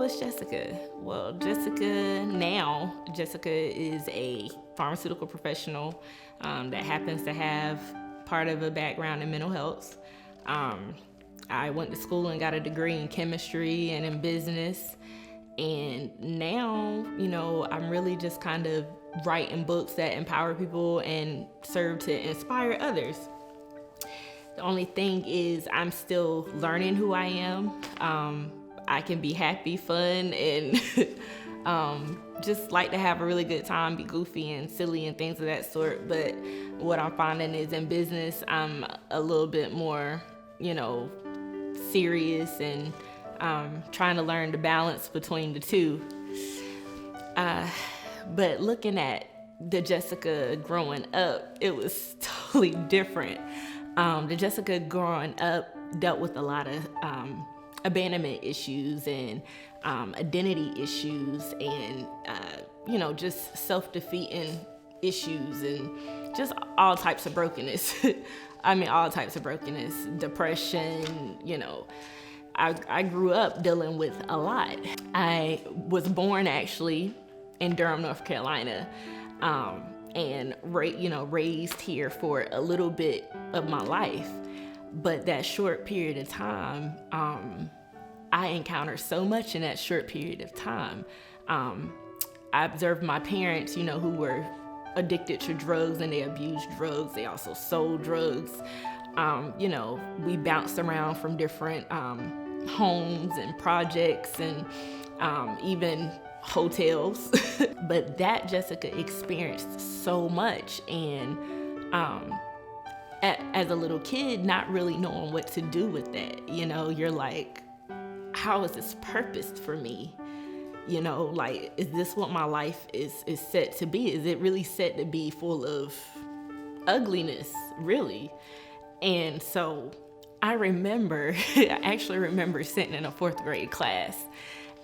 is Jessica? Well, Jessica is a pharmaceutical professional that happens to have part of a background in mental health. I went to school and got a degree in chemistry and in business. And now, I'm really just kind of writing books that empower people and serve to inspire others. The only thing is I'm still learning who I am. I can be happy, fun, and just like to have a really good time, be goofy and silly and things of that sort. But what I'm finding is in business, I'm a little bit more, serious and trying to learn the balance between the two. But looking at the Jessica growing up, it was totally different. The Jessica growing up dealt with a lot of abandonment issues and identity issues and, just self-defeating issues and just all types of brokenness. All types of brokenness, depression, I grew up dealing with a lot. I was born actually in Durham, North Carolina, and raised here for a little bit of my life. But that short period of time, I encountered so much in that short period of time. I observed my parents, who were addicted to drugs and they abused drugs. They also sold drugs. We bounced around from different homes and projects and even hotels. But that Jessica experienced so much, and as a little kid, not really knowing what to do with that. You're like, how is this purposed for me? Is this what my life is set to be? Is it really set to be full of ugliness, really? And so I actually remember sitting in a 4th grade class,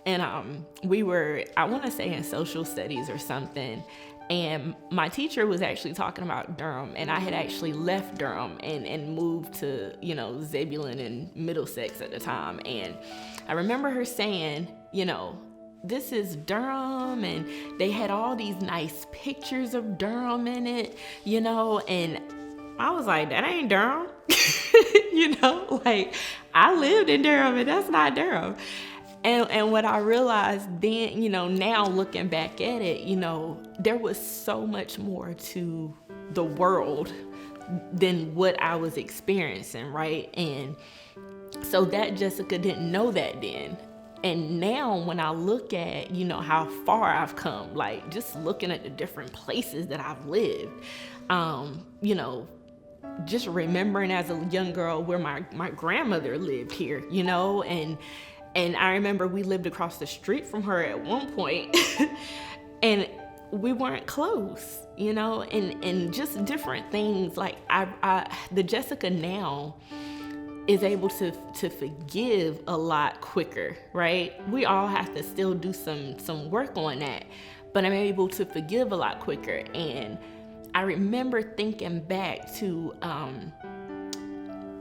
and we were, I want to say in social studies or something, and my teacher was actually talking about Durham, and I had actually left Durham and moved to, Zebulon and Middlesex at the time. And I remember her saying, this is Durham, and they had all these nice pictures of Durham in it, and I was like, that ain't Durham. I lived in Durham, and that's not Durham. And what I realized then, now looking back at it, there was so much more to the world than what I was experiencing, right? And so that Jessica didn't know that then. And now when I look at, how far I've come, just looking at the different places that I've lived, just remembering as a young girl where my grandmother lived here, and I remember we lived across the street from her at one point and we weren't close, and just different things. The Jessica now is able to forgive a lot quicker, right? We all have to still do some work on that, but I'm able to forgive a lot quicker. And I remember thinking back to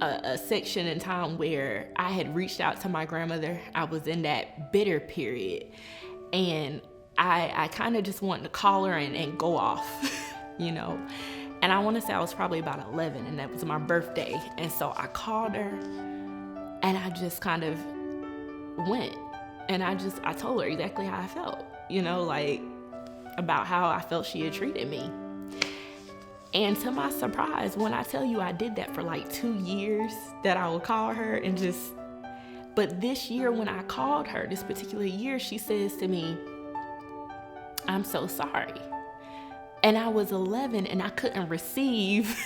a section in time where I had reached out to my grandmother. I was in that bitter period, and I kind of just wanted to call her and go off, And I want to say I was probably about 11, and that was my birthday. And so I called her, and I just kind of went, and I told her exactly how I felt, about how I felt she had treated me. And to my surprise, when I tell you I did that for 2 years, that I would call her but this year when I called her, this particular year, she says to me, I'm so sorry. And I was 11, and I couldn't receive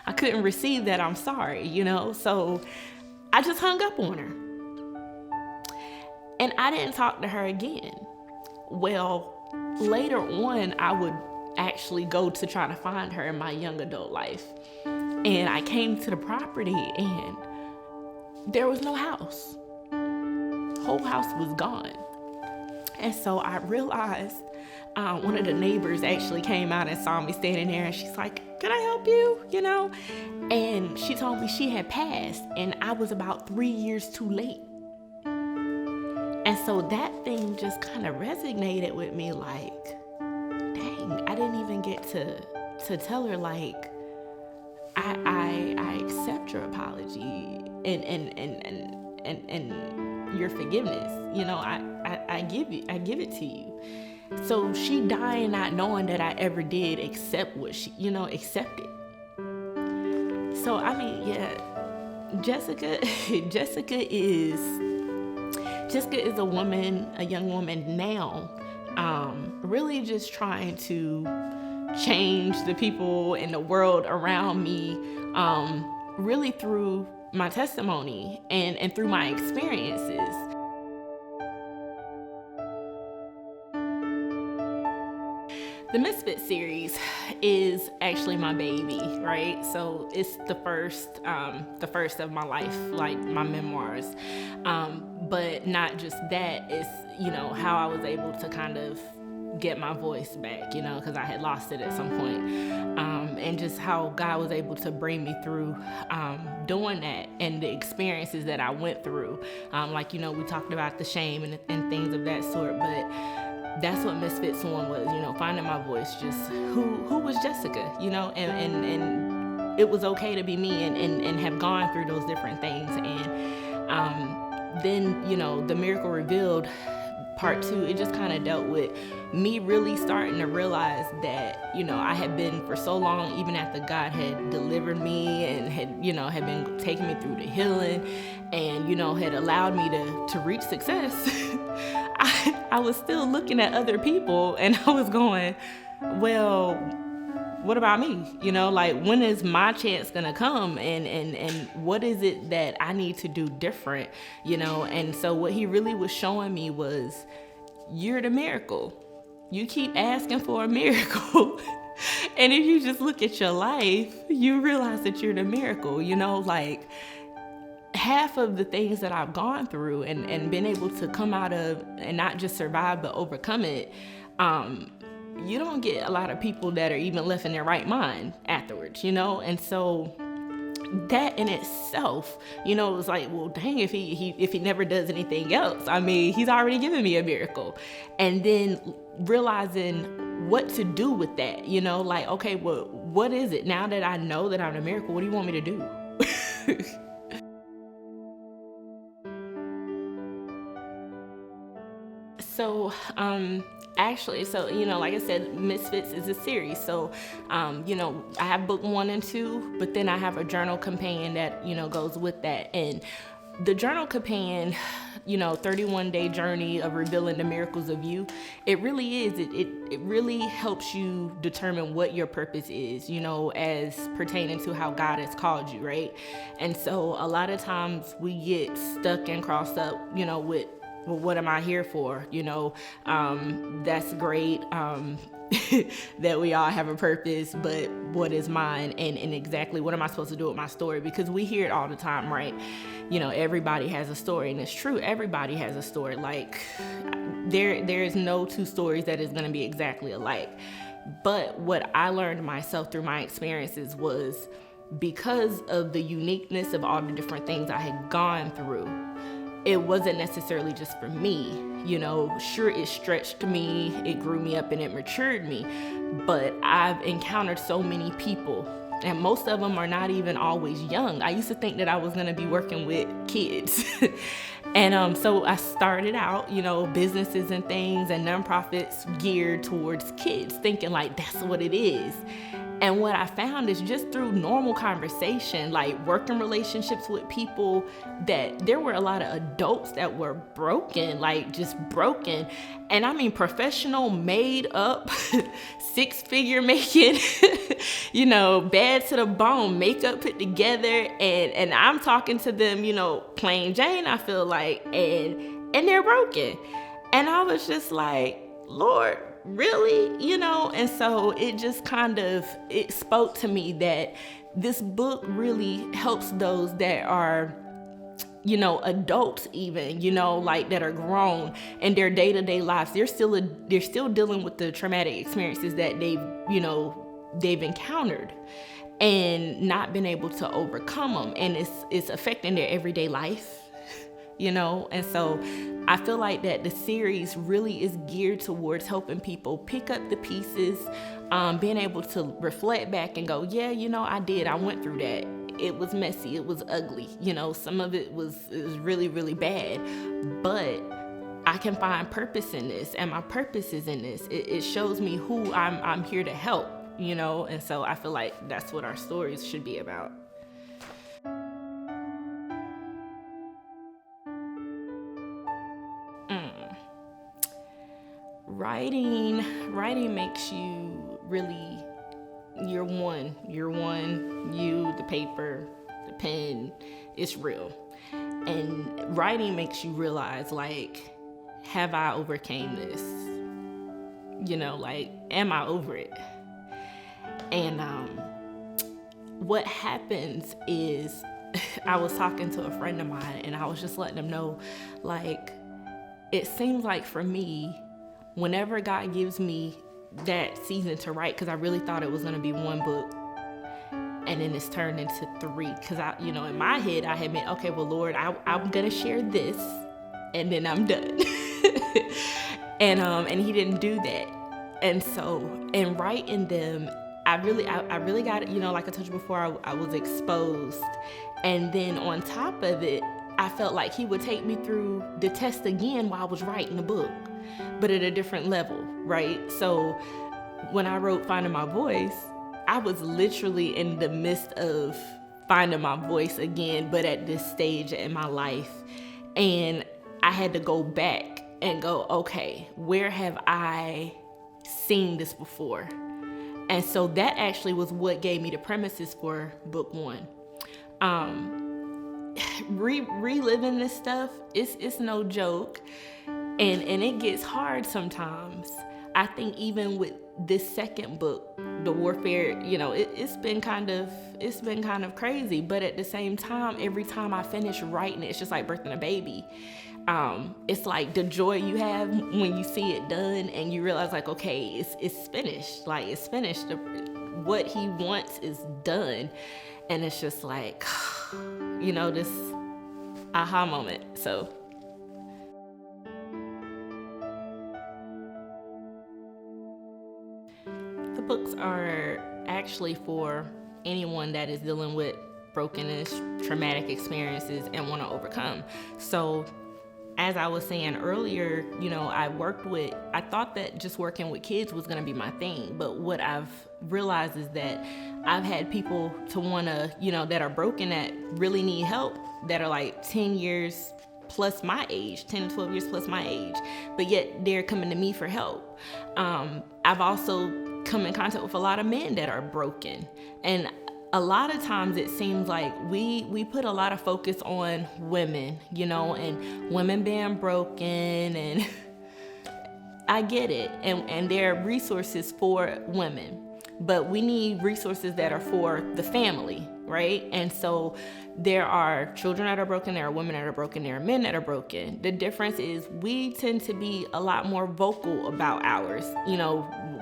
that I'm sorry, So I just hung up on her. And I didn't talk to her again. Well, later on, I would actually go to try to find her in my young adult life. And I came to the property, and there was no house. Whole house was gone. And so I realized, one of the neighbors actually came out and saw me standing there, and she's like, can I help you? And she told me she had passed, and I was about 3 years too late. And so that thing just kind of resonated with me, like, dang, I didn't even get to tell her, like, I accept your apology and your forgiveness. I give it to you. So she dying not knowing that I ever did accept what she, accepted. So I mean, yeah, Jessica is a woman, a young woman now, really just trying to change the people in the world around me, really through my testimony and through my experiences. The Misfits series is actually my baby, right? So it's the first of my life, like my memoirs. But not just that, it's, how I was able to kind of get my voice back, because I had lost it at some point. And just how God was able to bring me through doing that, and the experiences that I went through. Like, we talked about the shame and things of that sort, but that's what Misfits 1 was, finding my voice, just who was Jessica, and it was okay to be me and have gone through those different things. And then, The Miracle Revealed Part 2, it just kind of dealt with me really starting to realize that, I had been for so long, even after God had delivered me and had been taking me through the healing and, had allowed me to reach success. I was still looking at other people and I was going, well, what about me? Like, when is my chance gonna come? And what is it that I need to do different? And so what he really was showing me was, you're the miracle. You keep asking for a miracle. And if you just look at your life, you realize that you're the miracle, like, half of the things that I've gone through and been able to come out of and not just survive but overcome it, you don't get a lot of people that are even left in their right mind afterwards, and so that in itself, it was like, well, dang, if he never does anything else, I mean, he's already given me a miracle. And then realizing what to do with that, like, okay, well, what is it now that I know that I'm a miracle? What do you want me to do? So, actually, like I said, Misfits is a series. So, I have book 1 and 2, but then I have a journal companion that, goes with that. And the journal companion, 31-day journey of revealing the miracles of you, it really is. It really helps you determine what your purpose is, as pertaining to how God has called you, right? And so a lot of times we get stuck and crossed up, with, well, what am I here for? That's great that we all have a purpose, but what is mine? And exactly what am I supposed to do with my story? Because we hear it all the time, right? Everybody has a story, and it's true. Everybody has a story. Like, there is no two stories that is going to be exactly alike. But what I learned myself through my experiences was, because of the uniqueness of all the different things I had gone through, it wasn't necessarily just for me. Sure, it stretched me, it grew me up, and it matured me. But I've encountered so many people, and most of them are not even always young. I used to think that I was gonna be working with kids. And so I started out, businesses and things and nonprofits geared towards kids, thinking like that's what it is. And what I found is, just through normal conversation, like working relationships with people, that there were a lot of adults that were broken, like just broken. And I mean, professional, made up, 6-figure making, bad to the bone, makeup put together. And I'm talking to them, plain Jane, I feel like, and they're broken. And I was just like, Lord, really? And so it just it spoke to me that this book really helps those that are, adults even, like that are grown in their day-to-day lives. They're still dealing with the traumatic experiences that they've encountered and not been able to overcome them. And it's affecting their everyday life. And so I feel like that the series really is geared towards helping people pick up the pieces, being able to reflect back and go, yeah, I went through that. It was messy, it was ugly, some of it was really, really bad, but I can find purpose in this, and my purpose is in this. It shows me who I'm here to help, and so I feel like that's what our stories should be about. Writing makes you really, you're one, you, the paper, the pen, it's real. And writing makes you realize, like, have I overcame this? Am I over it? And what happens is, I was talking to a friend of mine, and I was just letting them know, like, it seems like for me, whenever God gives me that season to write, because I really thought it was going to be one book, and then it's turned into 3, because in my head I had meant, okay, well, Lord, I'm going to share this, and then I'm done. and he didn't do that. And so in writing them, I really got it, like I told you before, I was exposed. And then on top of it, I felt like he would take me through the test again while I was writing the book, but at a different level, right? So when I wrote Finding My Voice, I was literally in the midst of finding my voice again, but at this stage in my life. And I had to go back and go, okay, where have I seen this before? And so that actually was what gave me the premises for book 1. Reliving this stuff, it's no joke, and it gets hard sometimes. I think even with this second book, the warfare, it's been kind of crazy, but at the same time, every time I finish writing it, it's just like birthing a baby. It's like the joy you have when you see it done and you realize, like, okay, it's finished. Like, it's finished. What he wants is done. And it's just like, this aha moment. So the books are actually for anyone that is dealing with brokenness, traumatic experiences, and want to overcome. So as I was saying earlier, I thought that just working with kids was going to be my thing. But what I've realized is that I've had people to want to, that are broken, that really need help, that are like 10 years plus my age, 10 to 12 years plus my age, but yet they're coming to me for help. I've also come in contact with a lot of men that are broken. And a lot of times it seems like we put a lot of focus on women, and women being broken, and I get it. And there are resources for women, but we need resources that are for the family, right? And so there are children that are broken, there are women that are broken, there are men that are broken. The difference is we tend to be a lot more vocal about ours.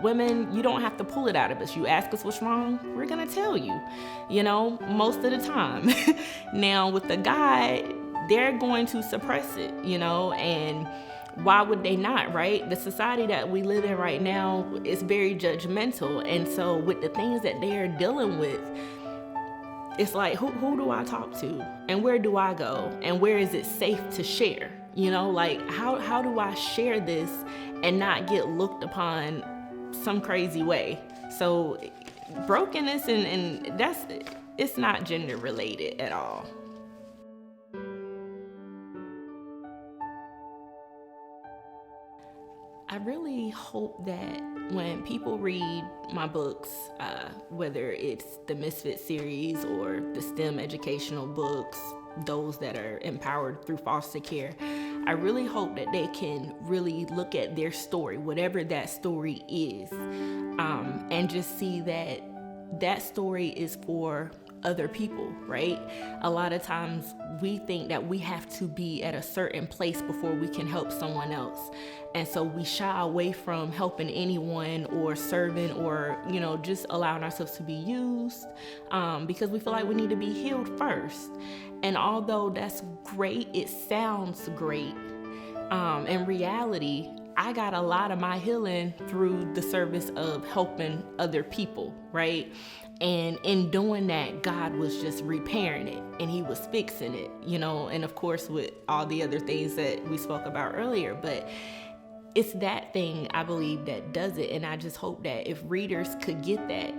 Women, you don't have to pull it out of us. You ask us what's wrong, we're gonna tell you, most of the time. Now with the guy, they're going to suppress it, and why would they not, right? The society that we live in right now is very judgmental. And so with the things that they are dealing with, it's like, who do I talk to? And where do I go? And where is it safe to share? Like, how do I share this and not get looked upon some crazy way? So brokenness, and it's not gender related at all. I really hope that when people read my books, whether it's the Misfits series or the STEM educational books, those that are empowered through foster care, I really hope that they can really look at their story, whatever that story is, and just see that that story is for other people, right? A lot of times we think that we have to be at a certain place before we can help someone else. And so we shy away from helping anyone or serving or, just allowing ourselves to be used, because we feel like we need to be healed first. And although that's great, it sounds great. In reality, I got a lot of my healing through the service of helping other people, right? And in doing that, God was just repairing it and he was fixing it, and of course with all the other things that we spoke about earlier, but it's that thing, I believe, that does it. And I just hope that if readers could get that,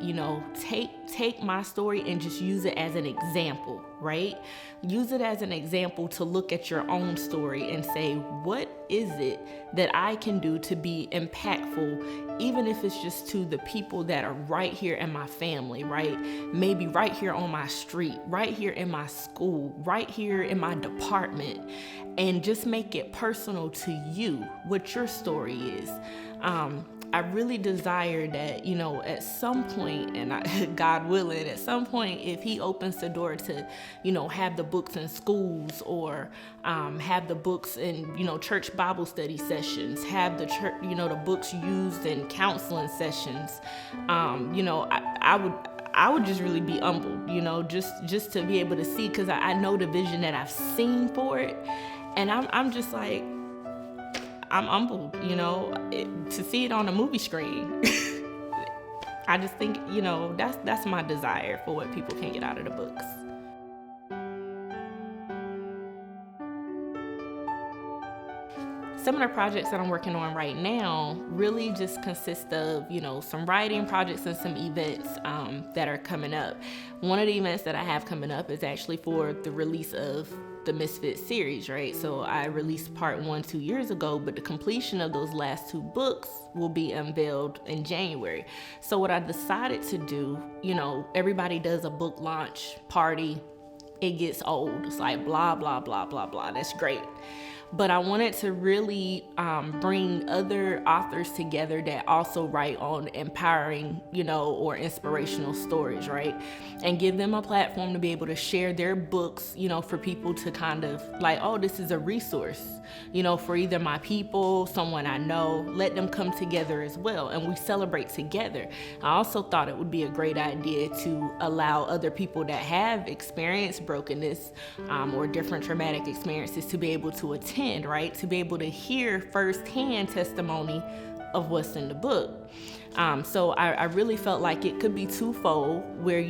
take my story and just use it as an example, right? Use it as an example to look at your own story and say, what is it that I can do to be impactful, even if it's just to the people that are right here in my family, right? Maybe right here on my street, right here in my school, right here in my department, and just make it personal to you, what your story is. I really desire that, at some point, and God willing, at some point, if he opens the door to, have the books in schools or have the books in, church Bible study sessions, have the church, the books used in counseling sessions, I would just really be humbled, just to be able to see, because I know the vision that I've seen for it. And I'm just like, I'm humbled, to see it on a movie screen. I just think, that's my desire for what people can get out of the books. Some of the projects that I'm working on right now really just consist of, some writing projects and some events that are coming up. One of the events that I have coming up is actually for the release of the Misfits series, right? So I released part 1 2 years ago, but the completion of those last 2 books will be unveiled in January. So what I decided to do, everybody does a book launch party. It gets old. It's like blah, blah, blah, blah, blah. That's great. But I wanted to really bring other authors together that also write on empowering, or inspirational stories, right? And give them a platform to be able to share their books, for people to kind of like, oh, this is a resource, for either my people, someone I know. Let them come together as well, and we celebrate together. I also thought it would be a great idea to allow other people that have experienced brokenness or different traumatic experiences to be able to attend, right? To be able to hear firsthand testimony of what's in the book. So I really felt like it could be twofold where,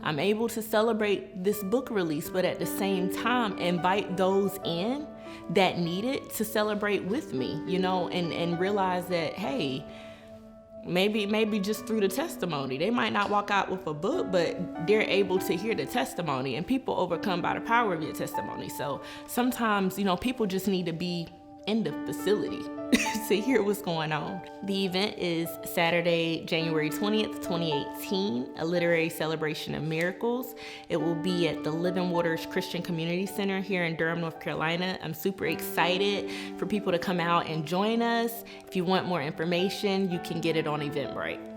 I'm able to celebrate this book release, but at the same time, invite those in that need it to celebrate with me, and realize that, hey, maybe just through the testimony, they might not walk out with a book, but they're able to hear the testimony, and people overcome by the power of your testimony. So sometimes, people just need to be in the facility to hear what's going on. The event is Saturday, January 20th, 2018, a literary celebration of miracles. It will be at the Living Waters Christian Community Center here in Durham, North Carolina. I'm super excited for people to come out and join us. If you want more information, you can get it on Eventbrite.